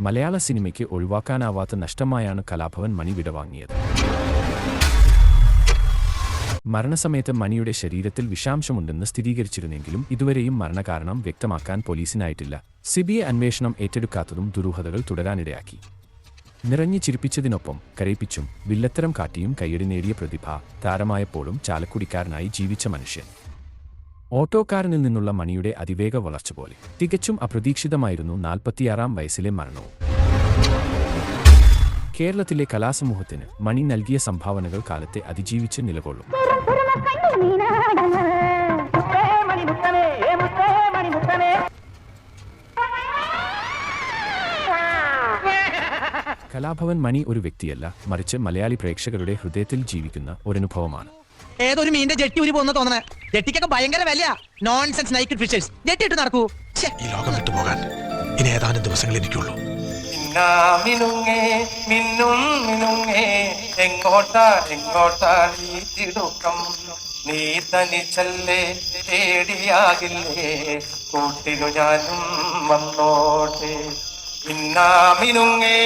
മലയാള സിനിമയ്ക്ക് ഒഴിവാക്കാനാവാത്ത നഷ്ടമായാണ് കലാഭവൻ മണി വിടവാങ്ങിയത്. മരണസമയത്ത് മണിയുടെ ശരീരത്തിൽ വിഷാംശമുണ്ടെന്ന് സ്ഥിരീകരിച്ചിരുന്നെങ്കിലും ഇതുവരെയും മരണകാരണം വ്യക്തമാക്കാൻ പോലീസിനായിട്ടില്ല. സിബിഐ അന്വേഷണം ഏറ്റെടുക്കാത്തതും ദുരൂഹതകൾ തുടരാനിടയാക്കി. നിറഞ്ഞു ചിരിപ്പിച്ചതിനൊപ്പം കരയിപ്പിച്ചും വില്ലത്തരം കാട്ടിയും കയ്യടി നേടിയ പ്രതിഭ താരമായപ്പോഴും ചാലക്കുടിക്കാരനായി ജീവിച്ച മനുഷ്യൻ. ഓട്ടോക്കാരനിൽ നിന്നുള്ള മണിയുടെ അതിവേഗ വളർച്ച പോലെ തികച്ചും അപ്രതീക്ഷിതമായിരുന്നു 46-ാം വയസ്സിലെ മരണവും. കേരളത്തിലെ കലാസമൂഹത്തിന് മണി നൽകിയ സംഭാവനകൾ കാലത്തെ അതിജീവിച്ച് നിലകൊള്ളും. കലാഭവൻ മണി ഒരു വ്യക്തിയല്ല, മറിച്ച് മലയാളി പ്രേക്ഷകരുടെ ഹൃദയത്തിൽ ജീവിക്കുന്ന ഒരനുഭവമാണ്. ഏതൊരു മീനിന്റെ ജെട്ടി ഊരി പോകുന്ന തോന്നണേ. ജെട്ടിക്കൊക്കെ ഭയങ്കര വിലയാ. നോൺസെൻസ് നൈക്കഡ് ഫിഷേഴ്സ് ജെട്ടി ഇട്ട് നടക്കൂ. ഈ ലോകം വിട്ടു പോകാൻ ഇനി ഏതാനും ദിവസങ്ങൾ എനിക്കുള്ളൂ. നീ തനിച്ചല്ലേ തേടിയാകില്ലേ കൂട്ടിനു ഞാനും വന്നോട്ടെ. മിന്നുങ്ങേ